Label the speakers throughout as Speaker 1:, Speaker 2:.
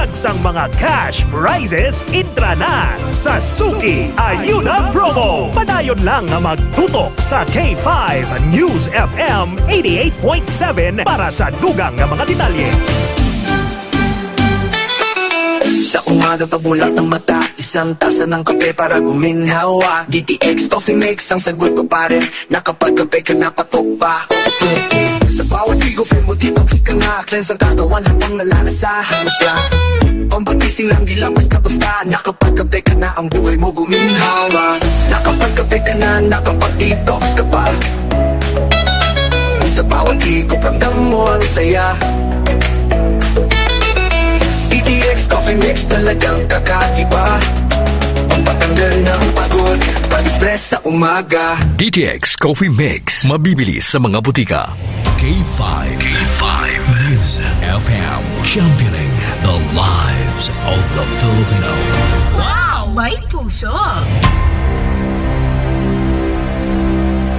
Speaker 1: Dagsang mga cash prizes intra na sa Suki Ayuda Promo. Padayon lang na magtutok sa K5 News FM 88.7 para sa dugang ng mga detalye.
Speaker 2: Sa umaga pagmulat ng mata, isang tasa ng kape para guminhawa. DTX Coffee Mix ang sagot ko pare, nakapagkape ka na patok pa. Sa bawat higo, feel mo dito ka na. Cleanse ang katawan habang nalalasahan mo siya. Pambagising lang, di lang basta-basta. Nakapagkape ka na, ang buhay mo guminhawa. Nakapagkape ka na, nakapag-detox ka pa. Sa bawat higo, ramdam mo ang saya. DTX Coffee Mix talagang kakaiba. Pampatanggal ng pagod, pag-stress sa umaga.
Speaker 3: DTX Coffee Mix, mabibili sa mga butika.
Speaker 4: K5 News FM, championing the lives of the Filipino.
Speaker 5: Wow! May puso!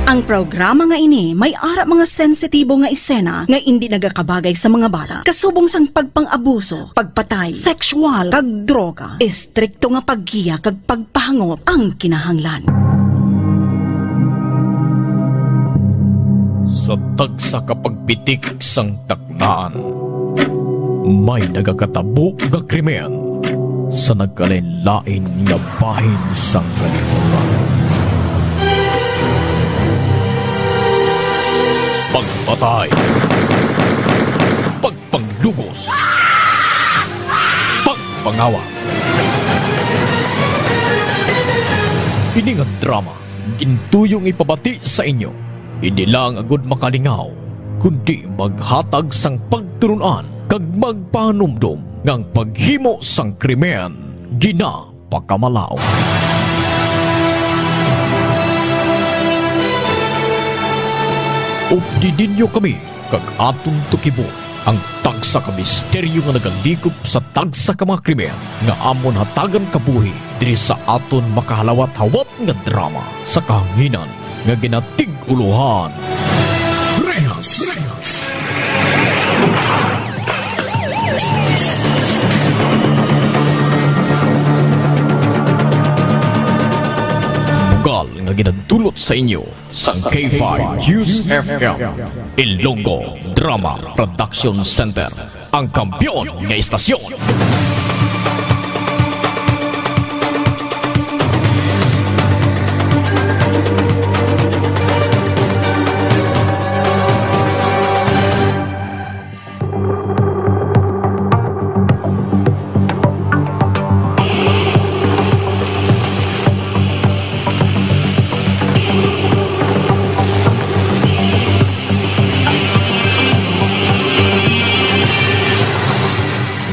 Speaker 6: Ang programa nga ini may ara mga sensitibo nga isena nga hindi nagakabagay sa mga bata. Kasubong sang pagpang-abuso, pagpatay, sexual, kag droga. Estrikto nga paggiya kag pagpahangop ang kinahanglan.
Speaker 7: Sa tagsa kapagpitik sang taknaan, may nagakatabo nga krimen sa nagkalain-lain nga bahin sang kalibutan. Pagpatay, pagpanglugos, pagpangawa. Ini nga drama, gintuyong ipabati sa inyo. Hindi lang agud makalingaw, kundi maghatag sang pagturunan kag magpanumdum ngang paghimo sang krimen gina pagkamalaw. Updidinyo kami kag atong tukibo ang tagsa ka misteryo nga nagalikop sa tagsa ka mga krimen nga amon hatagan kabuhi diri sa aton makahalawat-hawat nga drama sa kahanginan nga ginatig-uluhan.
Speaker 4: Rehas.
Speaker 7: Bugal nga ginadulot sa inyo sang K5 News FM Ilonggo Drama Production Center, ang kampiyon nga istasyon.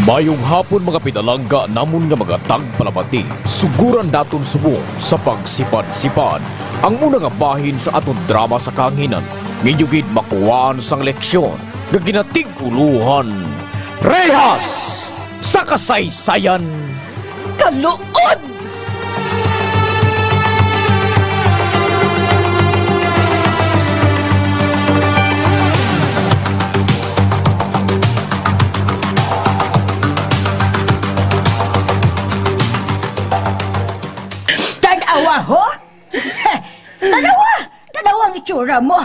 Speaker 7: Mayong hapon mga pinalangga namon nga mga tagpalabati. Suguran daton subong sa pagsipad-sipad ang muna nga bahin sa aton drama sa kahanginan. Ngiyugid makuwaan sang leksyon nga ginatig-uluhan. Rehas sa kasaysayan kaluod!
Speaker 5: Ho? Tanawa ang itsura mo.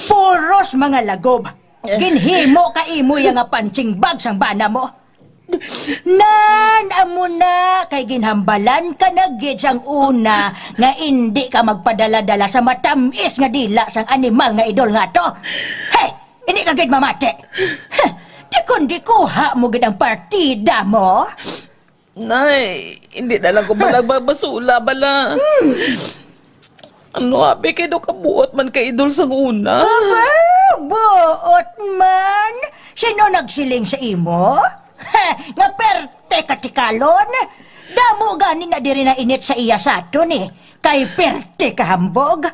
Speaker 5: Puros mga lagob. Ginhimo ka imo yung nga punching bag sang bana mo. Nan amo na kay ginhambalan ka na gid sang una nga hindi ka magpadala-dala sa matamis nga dila sang animal nga idol nga to. Hey, hindi ka gid mamati. Di kundi kuha mo gid ang partida mo.
Speaker 8: Nay, hindi na lang ko basula bala. Ano abi kay do kabuot man kay idol sang una?
Speaker 5: Buot man? Sino nagsiling sa imo? Nga perte katikalon? Damo ganin na diri na init sa iya saton kay perte kahambog.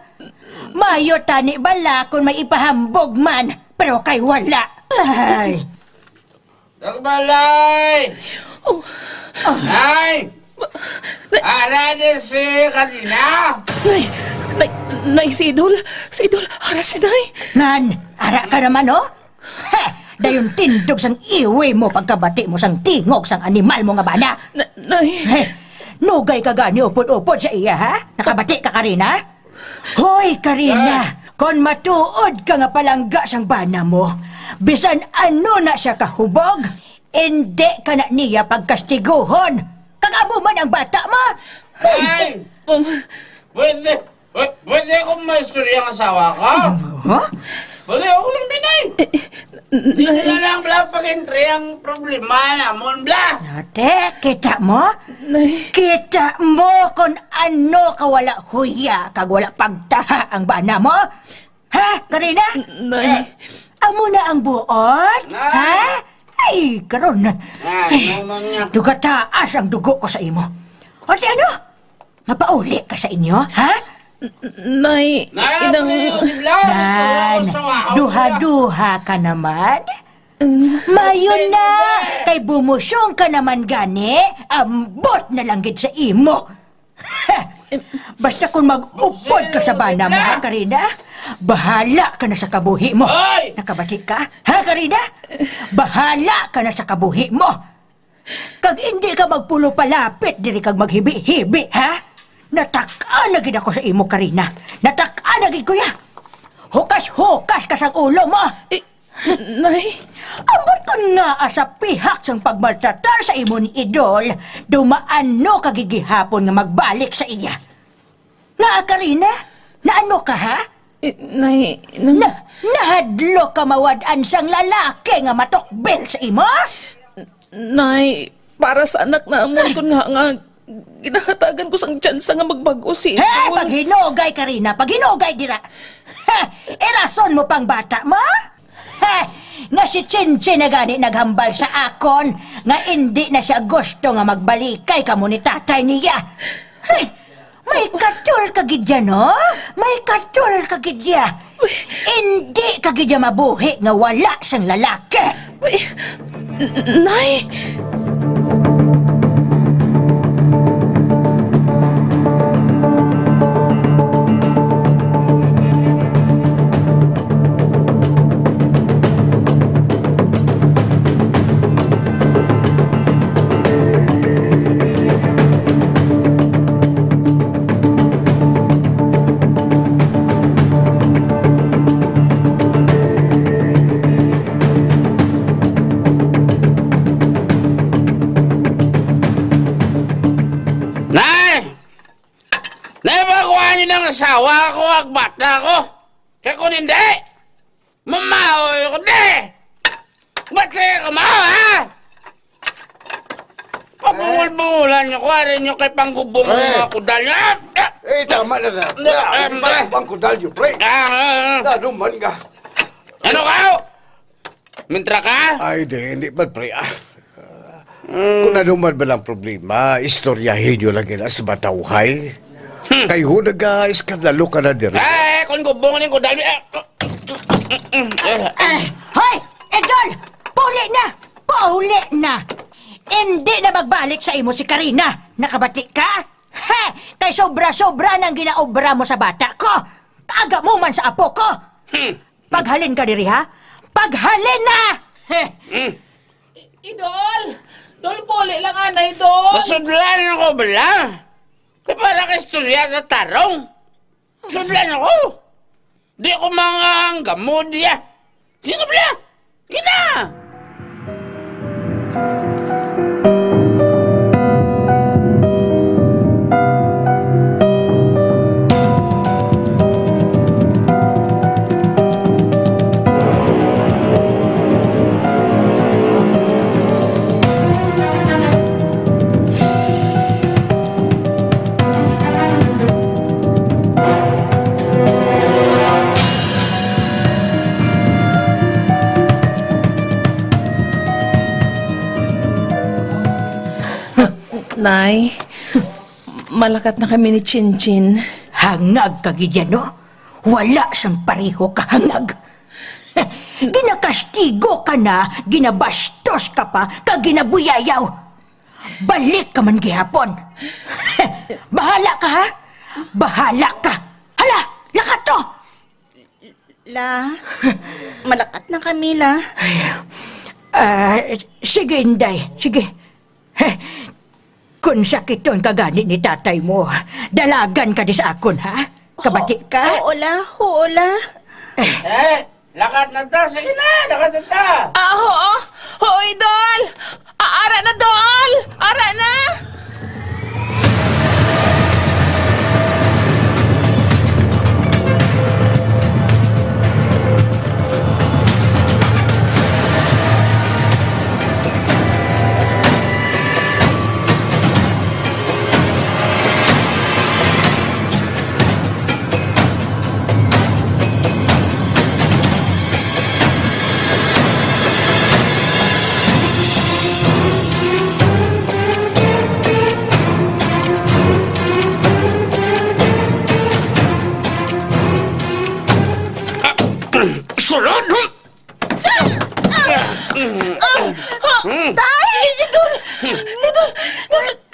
Speaker 5: Mayo tani bala kung may ipahambog man, pero kay wala. Ay.
Speaker 9: Nagbalay! Oh. Nay! Ara din si kanina!
Speaker 8: Nay, si Idol, ara si Nay.
Speaker 5: Nan, ara ka naman, oh? Dayon tindog sang iwi mo pagkabati mo sang tingog sang animal mo nga bana.
Speaker 8: Nay.
Speaker 5: Nugay ka gani upod-upod sa iya, ha? Nakabati ka, Karina? Hoy, Karina, kon matuod ka nga palangga sang bana mo, bisan ano na siya kahubog, hindi ka na niya pagkastiguhon. Kagamo man ang bata mo.
Speaker 9: Ay! Pwede akong maistorya ang asawa ko?
Speaker 5: Huh?
Speaker 9: Pwede ako lang binay. Hindi na lang bla pag-entry ang problema namon bla.
Speaker 5: Ate, kita mo?
Speaker 8: Nay.
Speaker 5: Kita mo kung ano ka wala huya kag wala pagtaha ang bana mo? Ha, Karina?
Speaker 8: Nay.
Speaker 5: Amo na ang buot?
Speaker 9: Nay.
Speaker 5: Ha? Ay, karon na.
Speaker 9: Ay, naman niya.
Speaker 5: Duga taas ang dugo ko sa imo. O di ano? Mapauli ka sa inyo, ha?
Speaker 8: Nay, inang...
Speaker 5: Nan, duha-duha ka naman? Mayon na! Kay bumusyong ka naman gani, ambot na lang gid sa imo. Basta kung mag-upod ka sa bana mo, ha, Karina? Bahala ka na sa kabuhi mo. Nakabati ka, ha, Karina? Bahala ka na sa kabuhi mo. Kag hindi ka magpulo palapit, diri kag maghibi-hibi, ha? Nataka na gid ako sa imo, Karina. Nataka na gid kuya. Hukas-hukas ka sang ulo mo.
Speaker 8: Nay.
Speaker 5: Ambot ko nga sa pihak sang pagmaltratar sa imo ni Idol, dumaano kagigihapon nga magbalik sa iya. Nga, Karina? Naano ka, ha?
Speaker 8: Nay,
Speaker 5: Nahadlo ka mawad-an sang lalaki nga matokbel sa imo?
Speaker 8: Nay, para sa anak na amon ko nga ginahatagan ko sang tsansa nga magbago si Idol.
Speaker 5: He, paghinugay, Karina, paghinugay dira. Erason mo pang bata mo? Nga si Chinchin na gani naghambal sa akon, nga hindi na siya gusto nga magbalikay kamo ni tatay niya. May katul kagidya, no? May katul kagidya. Hindi kagidya mabuhi nga wala siyang lalaki.
Speaker 8: Nay!
Speaker 9: Asawa ko at bata ko. Kaya kung hindi, mamahoy ko di. Ba't kaya ka mo, ha? Pabungol-bungulan niyo ko, rin niyo kay panggubong mga kudal niya.
Speaker 10: Tama na na. Ang kudal niyo, pre. Nanuman ka.
Speaker 9: Ano ka? Mintra ka?
Speaker 10: Ay, hindi pa, pre. Kung nanuman ba lang problema, istoryahin niyo lang yun sa batawhay. Kayo nag-iskandalo ka na din.
Speaker 9: Kung gubong ko dahil...
Speaker 5: Hoy! Idol! Pauli na! Pauli na! Hindi na magbalik sa imo si Karina. Nakabati ka? Kay sobra-sobra nang ginaobra mo sa bata ko. Kaaga mo man sa apo ko. Paghalin ka diri, ha? Paghalin na!
Speaker 8: Idol! Dol, pauli lang, anay, Idol!
Speaker 9: Masudlan ako bala! Kaya para ka istorya na tarong. Sudlan ako. Di ako mga gamod ya. Sino bala? Gina!
Speaker 8: Nay, malakat na kami ni Chinchin.
Speaker 5: Hangag ka, Gidyano. Wala siyang pareho kahangag. Ginakastigo ka na, ginabastos ka pa, ginabuyayaw. Balik ka man gihapon. Bahala ka, ha? Bahala ka. Hala, lakat to!
Speaker 6: La, malakat na kami, La.
Speaker 5: Sige, Inday. Sige. Kung sakit ang kagani ni tatay mo, dalagan ka di sa akon, ha? Kabati ka?
Speaker 6: Oo, La.
Speaker 9: Lakat na ta. Sige na, lakat na ta.
Speaker 8: Oo. Oo, Idol. Ara na, Dol. Ara na.
Speaker 9: Sulod!
Speaker 8: Tay! Idol!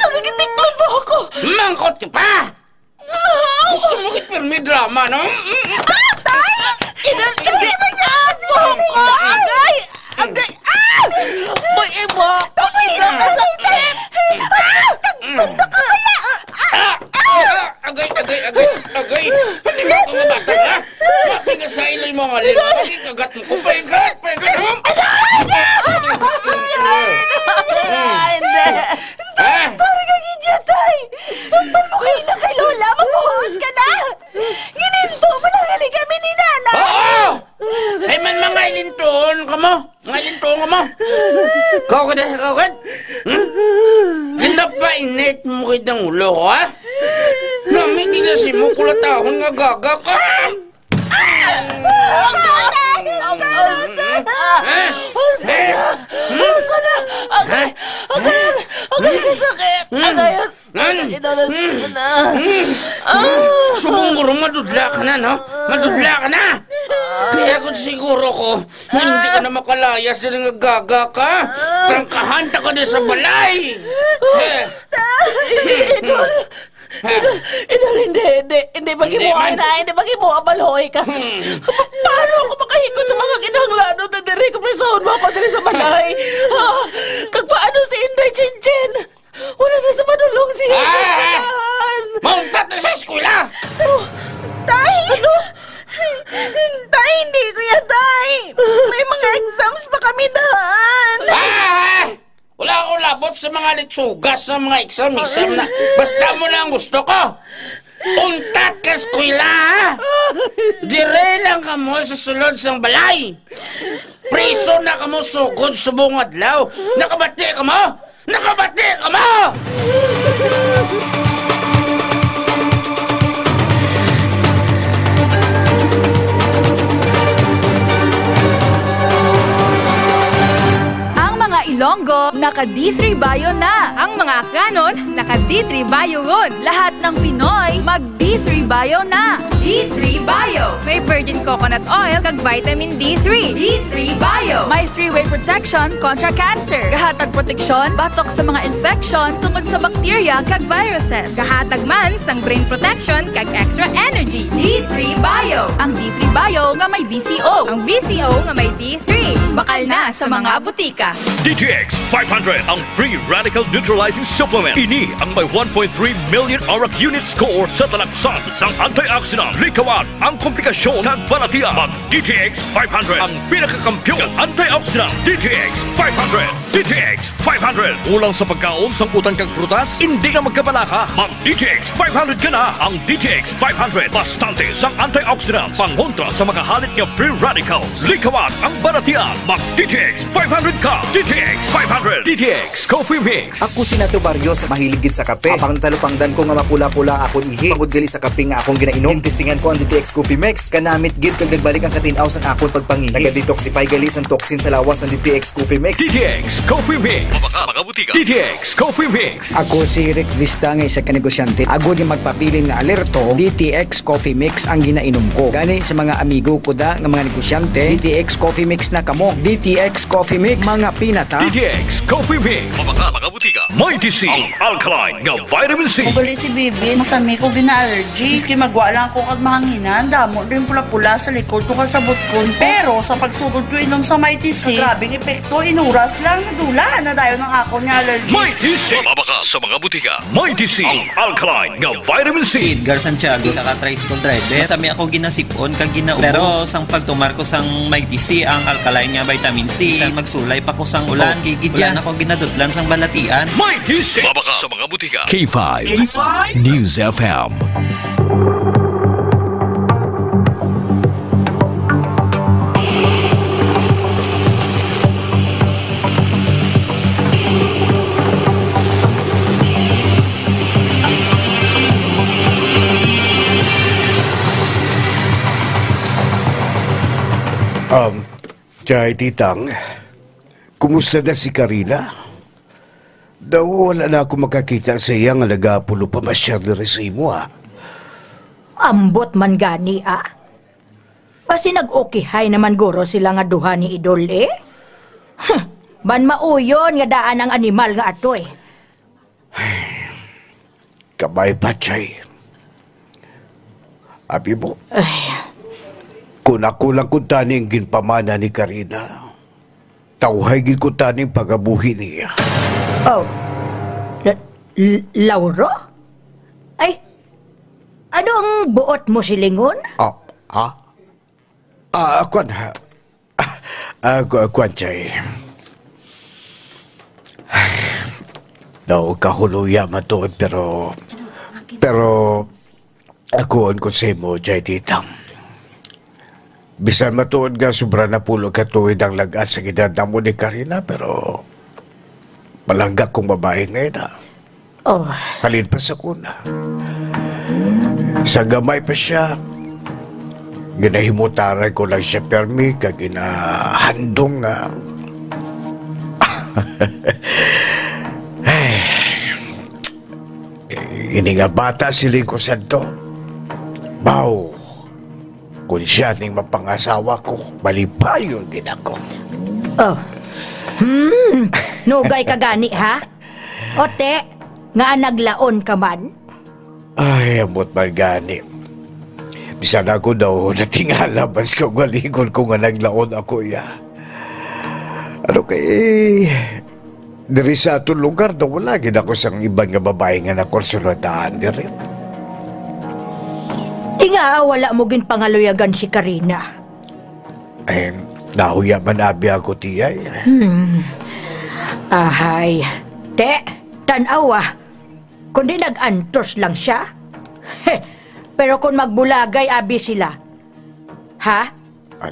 Speaker 8: Nagitikman mo ako!
Speaker 9: Mangkot ka pa! Gusto mo kitpirmi drama, no?
Speaker 8: Tay! Idol! Hindi ba niya asmo ko? Agay! Boy, Ebo! Tapos na sa tip! Kagpunta ka kaya!
Speaker 9: Agay! Pati mo ako nga bata na! Mapiga sa iloy mo nga lima! Magikagat mo ko! Paigat!
Speaker 8: Pari kang idiot, Tay! Tumpal mo kayo na kay Lola! Mabuhos ka na! Gininto mo lang gali kami ni Nana!
Speaker 9: Oo! Ay man mga ilintoon ka mo! Mga ilintoon ka mo! Kawagad! Ganda pa init mo kayo ng ulo ko, ha? Nami kinasi mo kulatahon nga gaga ka!
Speaker 8: Agay ka sakit!
Speaker 9: Subong ko rin madudla ka na, no? Madudla ka na! Kaya kung siguro ko, hindi ka na makalayas na nagaga ka. Trangkahan ta ka din sa balay!
Speaker 8: Idol, hindi magibuhay na, hindi magibuhay, baloy ka. Paano ako makahikot sa mga kinahanglan na diri ko presahon mo ako diri sa balay? Kag paano si Inday Chinchin? Wala na sa madulong siya.
Speaker 9: Mauntat na sa eskwela!
Speaker 6: Tay! Ano? Tay, hindi ko yan, Tay. May mga exams pa kami daan.
Speaker 9: Wala akong labot sa mga litsugas ng mga exam na basta mo na ang gusto ko. Untat ka eskwela, ha? Dire lang ka mo sa sulod sang balay. Preso na ka mo sugod sa buong adlaw. Nakabati ka mo? Nakabati ka mo!
Speaker 11: Ilonggo, naka D3 Bio na. Ang mga kanon, naka D3 Bio ron. Lahat ng Pinoy, mag D3 Bio na. D3 Bio. May virgin coconut oil kag vitamin D3. D3 Bio. May 3-way protection kontra cancer. Kahatag proteksyon, batok sa mga infection tungod sa bakterya kag viruses. Kahatag man sang brain protection kag extra energy. D3 Bio. Ang D3 Bio nga may VCO. Ang VCO nga may D3. Bakal na sa mga butika.
Speaker 1: DTX 500 ang free radical neutralizing supplement. Ini ang may 1.3 million auric unit score sa talaksan sang antioxidant. Likawan ang komplikasyon ng balatian. Mag DTX 500 ang pinakakampyon ng antioxidant. DTX 500. DTX 500. Ulang sa pagkaon sang utan kang prutas, hindi na magkabalaka. Mag DTX 500 ka na. Ang DTX 500 bastante sang antioxidant pangontra sa mga halit nga free radicals. Likawan ang balatian. Mag DTX 500 ka. DTX 500. DTX Coffee Mix.
Speaker 12: Ako si Nato Barrios, mahilig gid sa kape. Apang talupangdan ko nga mapula-pula akon ihi. Pagod gali sa kape nga akong ginainom. Testingan ko ang DTX Coffee Mix. Kanamit gid kag nagbalik ang katinaw sa akon pagpangihi. Naga-detoxify gali sang toxin sa lawas ng DTX Coffee Mix.
Speaker 1: DTX Coffee Mix. Mga butika. DTX Coffee Mix.
Speaker 13: Ako si Rick Vista nga isa ka negosyante. Agod yung magpabilin nga alerto, DTX Coffee Mix ang ginainom ko. Gani sa mga amigo ko da nga mga negosyante, DTX Coffee Mix na kamo. DTX Coffee Mix, mga pinata.
Speaker 1: DTX Coffee Mix. Mga butika.
Speaker 3: Mighty C, ang alkaline nga vitamin C.
Speaker 14: Mabali si Bibi, masami ko gina-allergy. Iski magwa lang ko kag mahanginan, damo din pula-pula sa likod ko kasabot ko. Pero sa pagsugod ko inom sa Mighty C, grabing epekto, inuras lang, dula na dayon ng ako ni allergy.
Speaker 3: Mighty C, mabaka sa mga butika. Mighty C, ang alkaline nga vitamin C.
Speaker 15: Edgar Santiago sa tricycle driver. Masami ako ginasipon kag ginaubo. Pero sang pagtumar ko sang Mighty C, ang alkaline nga vitamin C, isang magsulay pa ko sang ulan. Ulan ako ginadutlan sang balatian.
Speaker 3: Mighty C, mabaka sa mga butika.
Speaker 4: K5 News FM.
Speaker 10: Chay Titang, kumusta na si Karina? Daw wala na ako makakita sa iya nga nagapulo pa masyar na resimo,
Speaker 5: Ambot man gani, Kasi nag-okihay naman guro sila nga duha ni Idol, Man mauyon nga daan ang animal nga ato,
Speaker 10: Kamay pa, Chay. Abi mo, kung ako lang kung taning ginpamana ni Karina, tawhay gin ko taning pagabuhi niya.
Speaker 5: Oh, Lauro? Ay, ano ang buot mo silingon?
Speaker 10: Kwan, kwan, Chay. Daw kahuluya matuod, pero akoon ko sa mo, Chay Titang. Bisan matuod nga sobra na pulo katuwid ang lagas sa edad na mo ni Karina, pero malanggak kong babae ngayon, Halin pa sa kuna. Sa gamay pa siya, ginahimutaray ko lang siya permi, kag ginahandong nga. Ini nga bata siling ko santo. Bao. Kung siya ning mapangasawa ko, malipayon ginako.
Speaker 5: Nugay ka gani, ha? Ote, nga naglaon ka man?
Speaker 10: Ay, amot man gani. Bisan ako daw natingala, mas kagalingon ko nga naglaon ako, Ano kay... Diri sa atong lugar na wala gid ako sang ibang nga babae nga nakonsultahan diri.
Speaker 5: Di nga, wala mo gin pangaluyagan si Karina.
Speaker 10: Nahuya man abi ako tiyay.
Speaker 5: Ahay. Te, tanawa. Kundi nag-antos lang siya. Pero kung magbulagay, abi sila. Ha?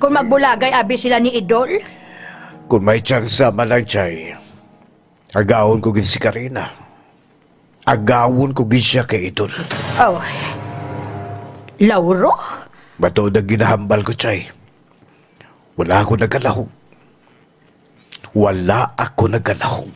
Speaker 5: Kung magbulagay, abi sila ni Idol?
Speaker 10: Kung may tsansa man lang, Chay, agawon ko gin si Karina. Agawon ko gin siya kay Idol.
Speaker 5: Lauro?
Speaker 10: Bato na ginahambal ko, Chay. Wala ako nagalahog. Wala ako nagalahog.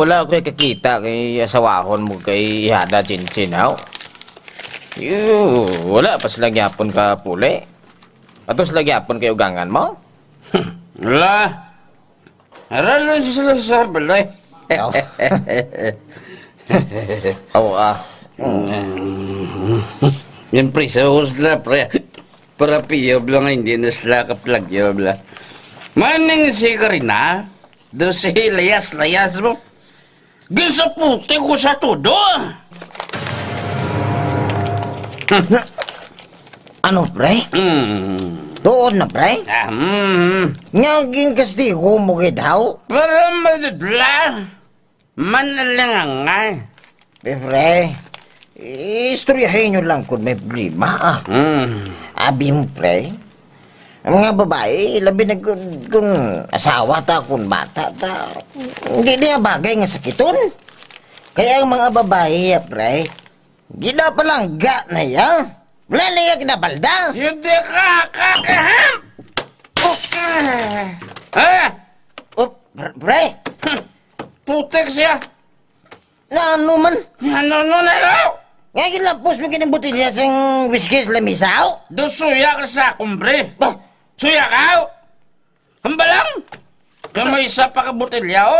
Speaker 9: Wala ako kakita kay asawahon mo kay Ihada Chinchin, wala pa sila gyapon ka puli. Atos sila gyapon kay ugangan mo?
Speaker 16: Wala. Aralo sila sa balay. Yan pre, sa husla pre. Para piyob lang hindi na sila kaplagyob lang. Maning si Karina, do si layas-layas mo. Gisaputi ko sa todo.
Speaker 17: Ano, pre? Doon na, pre? Ngaging kastigo mo daw?
Speaker 16: Para madudla. Manalang nga.
Speaker 17: Pre, istoryahin nyo lang kung may problema. Abi mo, pre, ang mga babae, labi na kung asawa ta, kung bata ta, hindi niya bagay nga sakiton. Kaya ang mga babae, pre, ginapalangga na yan. Wala na yung ginabalda.
Speaker 16: Hindi ka kakaham!
Speaker 17: Pre!
Speaker 16: Putek siya!
Speaker 17: Na ano man?
Speaker 16: Ano na daw?
Speaker 17: Nga ginapos mo kinang butilya sang whisky sa lamisaw?
Speaker 16: Do suya ka sa kumbre. Suya ka? Hambalang? Kaya may isa pa ka butilya o.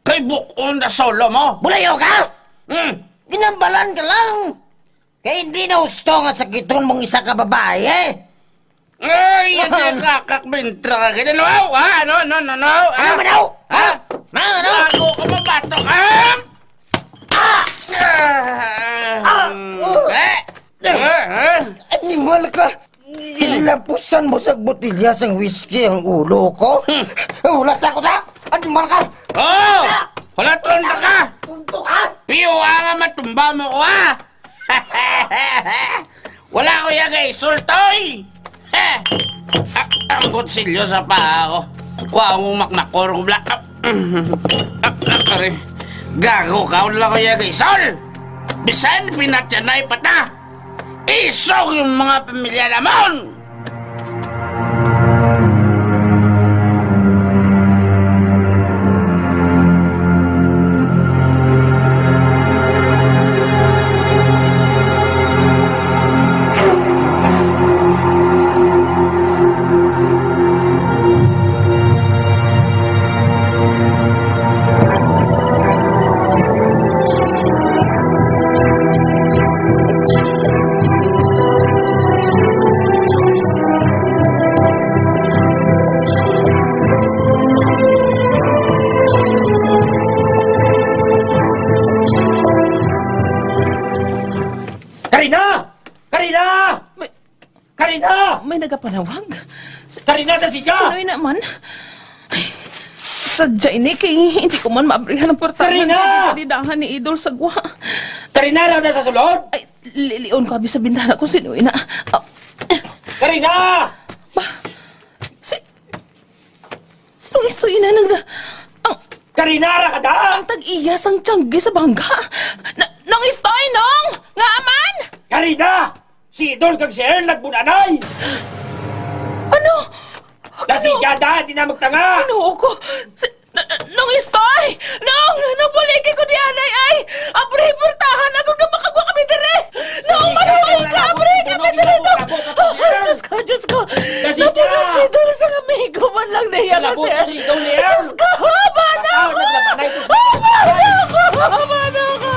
Speaker 16: Kay bukon na solo mo.
Speaker 17: Bulayo ka? Ginambalan ka lang. Kaya hindi na husto nga sakiton mong isa ka babae eh.
Speaker 16: Ay, hindi kakakbintra ka. Ano? Ano?
Speaker 17: Ano manaw?
Speaker 16: Ha?
Speaker 17: Ano?
Speaker 16: Bago ka mabato ka?
Speaker 17: Animal ka. Ilapusan mo sa botilya sang whisky ang ulo ko. Ulat ako na. Animal ka.
Speaker 16: Oh! Hulaton na ka.
Speaker 17: Tunto ka.
Speaker 16: Piwa nga matumba mo ko ha. Wala ko yung isultoy. Ang kutsilyo sa paa ko. Kuha mong makmakor ko bla. Gago ka, wala ko yung isol. Bisan pinatyanay pata. Isog yung mga pamilya namon.
Speaker 8: May nagapanawag.
Speaker 1: Karina, na siya!
Speaker 8: Sino'y naman? Ay, sadya ini kay hindi ko man maabrihan ang portahan.
Speaker 1: Karina!
Speaker 8: Kadidahan ni Idol Sagwa.
Speaker 1: Karina, na sa sulod?
Speaker 8: Ay, lilion ko abi sa bintana ko sino'y na.
Speaker 1: Karina!
Speaker 8: Ba? Sinong istoy na nang...
Speaker 1: Karina, rakada!
Speaker 8: Ang tag-iyas ang tiyanggi sa bangga. Nang istoy, nong! Nga aman!
Speaker 1: Karina! Si Idol kag si Earl nagbunanay!
Speaker 8: Ano?
Speaker 1: Nasigada, di na magtanga!
Speaker 8: Ano ko? Nung istoy! Nung buliki ko di anay ay! Apre, portahan ako na makagwa kami dire! Nung manuhal ka, apre, kami dire nung! Diyos ko! Napunod si Idol sa amigo man lang na yan kasi! Diyos ko! Bana ako! Bana ako!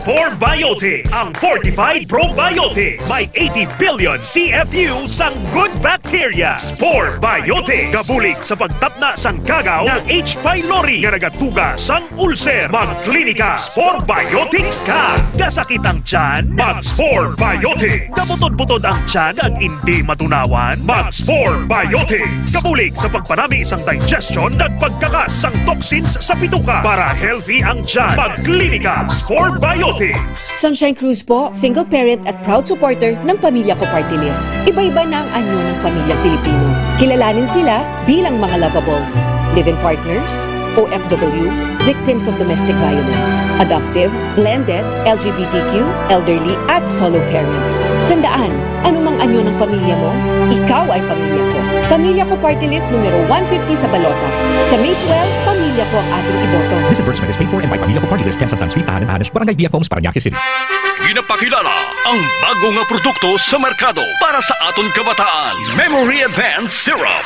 Speaker 1: Sporebiotics, ang Fortified Probiotics. May 80 billion CFU sang good bacteria. Sporebiotics. Kabulig sa pagtapna sang kagaw ng H. pylori nga nagatuga sang ulcer. Magklinika Sporebiotics ka. Gasakit ang tiyan, mag-Sporebiotics. Kabutod-butod ang tiyan ag hindi matunawan, mag-Sporebiotics. Kabulig sa pagpanami sang digestion at pagkakas sang toxins sa bituka. Para healthy ang tiyan, magklinika Sporebiotics.
Speaker 18: Sunshine Cruz po, single parent at proud supporter ng Pamilya Ko Party List. Iba-iba na ang anyo ng pamilyang Pilipino. Kilalanin sila bilang mga lovables, live-in partners, OFW, victims of domestic violence, adoptive, blended, LGBTQ, elderly, at solo parents. Tandaan, anumang anyo ng pamilya mo, ikaw ay pamilya ko. Pamilya Ko Party List numero 150 sa balota. Sa May 12, pamilya ko ang ating iboto.
Speaker 19: This advertisement is paid for and by Pamilya Ko Party List, Santan Street, Tahanan, Ahanas, Barangay BF Homes, Parañaque City.
Speaker 3: Ginapakilala ang bago nga produkto sa merkado para sa aton kabataan. Memory Advance Syrup.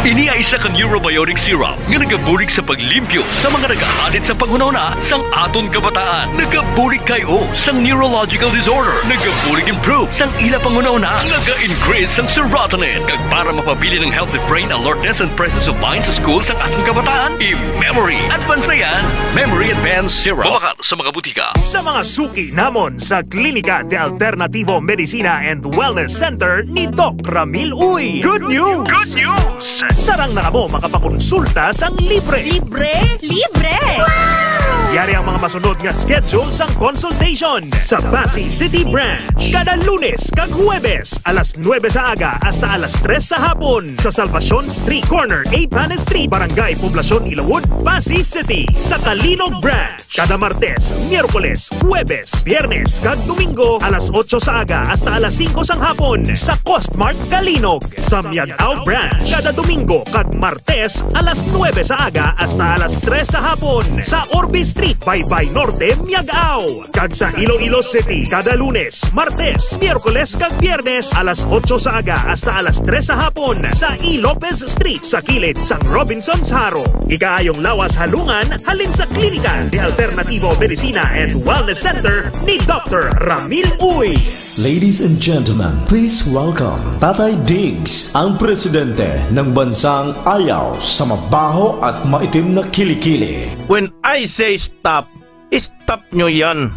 Speaker 3: Ini ay isa ka neurobiotic syrup nga nagabulig sa paglimpyo sa mga nagahalit sa panghunahuna sang aton kabataan. Nagabulig kayo sang neurological disorder. Nagabulig improve sang ila panghunahuna. Naga-increase sang serotonin. Kag para mapabili ng healthy brain alertness and presence of mind sa school sang aton kabataan, i-memory advance na yan. Memory Advance Syrup. Mabakal sa mga butika.
Speaker 1: Sa mga suki namon sa Klinika de Alternativo Medicina and Wellness Center ni Doc Ramil Uy. Good news! Good news! Sarang na mo makapakonsulta sang libre. Libre?
Speaker 11: Libre! Wow!
Speaker 1: Yari ang mga masunod nga schedule sang consultation sa Pasay City Branch. Kada Lunes kag Huwebes, alas 9 sa aga hasta alas 3 sa hapon sa Salvacion Street Corner, 8 Panes Street, Barangay Poblacion, Ilawod, Pasay City. Sa Kalinog Branch, kada Martes, Miyerkules, Huwebes, Biyernes kag Domingo, alas 8 sa aga hasta alas 5 sang hapon sa Costmart Kalinog. Sa Miagao Branch, kada Domingo kag Martes, alas 9 sa aga hasta alas 3 sa hapon sa Orbe Street, Baybay Norte, Miagao. Kag sa Iloilo City, kada Lunes, Martes, Miyerkules kag Biyernes, alas 8 sa aga hasta alas 3 sa hapon sa E. Lopez Street sa kilid sang Robinson's Haro. Ikaayong lawas halungan halin sa Klinika de Alternativo Medicina and Wellness Center ni Dr. Ramil Uy.
Speaker 20: Ladies and gentlemen, please welcome Tatay Diggs, ang presidente ng bansang ayaw sa mabaho at maitim na kilikili.
Speaker 21: When I say stop, stop nyo yan.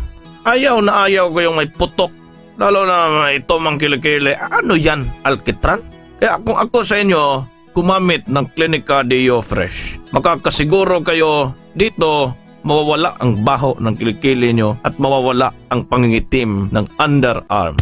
Speaker 21: Ayaw na ayaw ko yung may putok, lalo na ito mang kilikili. Ano yan, alkitran? Kaya kung ako sa inyo, gumamit ng Klinika Deo Fresh. Makakasiguro kayo dito mawawala ang baho ng kilikili nyo at mawawala ang pangingitim ng underarm.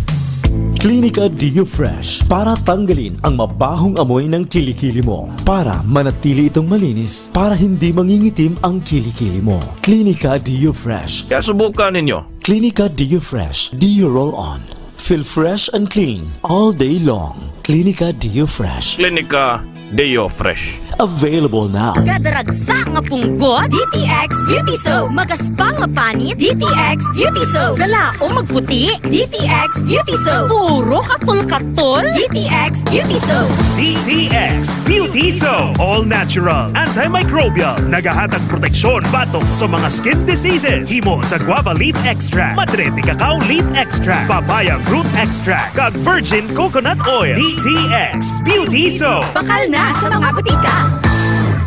Speaker 20: Klinika Deo Fresh para tanggalin ang mabahong amoy ng kilikili mo, para manatili itong malinis, para hindi mangingitim ang kilikili mo. Klinika Deo Fresh.
Speaker 21: Kaya subukan ninyo.
Speaker 20: Klinika Deo Fresh. Deo Roll On. Feel fresh and clean all day long. Klinika Deo Fresh.
Speaker 21: Klinika Deo Fresh.
Speaker 20: Available now.
Speaker 11: Kadaragsa nga punggot, DTX Beauty Soap. Magaspang nga panit, DTX Beauty Soap. Galao magputi, DTX Beauty Soap. Puro katul-katul, DTX Beauty Soap.
Speaker 1: DTX Beauty Soap. All natural, antimicrobial, nagahatag proteksyon batok sa mga skin diseases. Himo sa guava leaf extract, madre de cacao leaf extract, papaya fruit extract, kag virgin coconut oil. DTX Beauty Soap.
Speaker 11: Bakal na sa mga butika.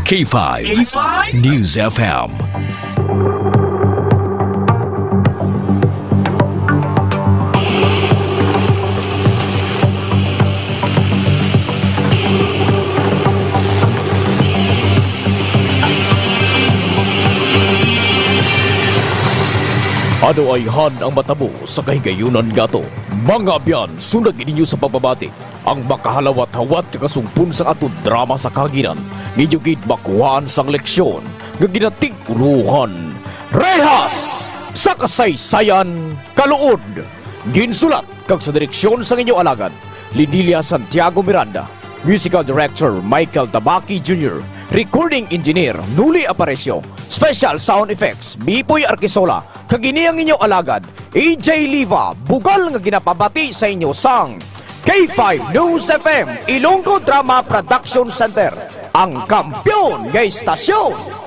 Speaker 4: K5 News FM.
Speaker 7: Ano ay han ang matabo sa kahigayunan gato? Mga biyan, sunod ninyo sa pagbabati ang makahalawat-hawat kakasumpun sa atong drama sa kaginan. Ngiyugid makuhaan sang leksyon nga ginatig uruhan. Rehas sa kasaysayan kaluod. Ginsulat kag sa direksyon sa inyo alagad, Lidilia Santiago Miranda. Musical Director Michael Tabaki Jr. Recording Engineer Nuli Aparecio. Special Sound Effects Bipoy Arquisola. Kagini ang inyo alagad AJ Liva. Bugal nga ginapabati sa inyo sang K5 News FM Ilonggo Drama Production Center, ang kampyon ng istasyon.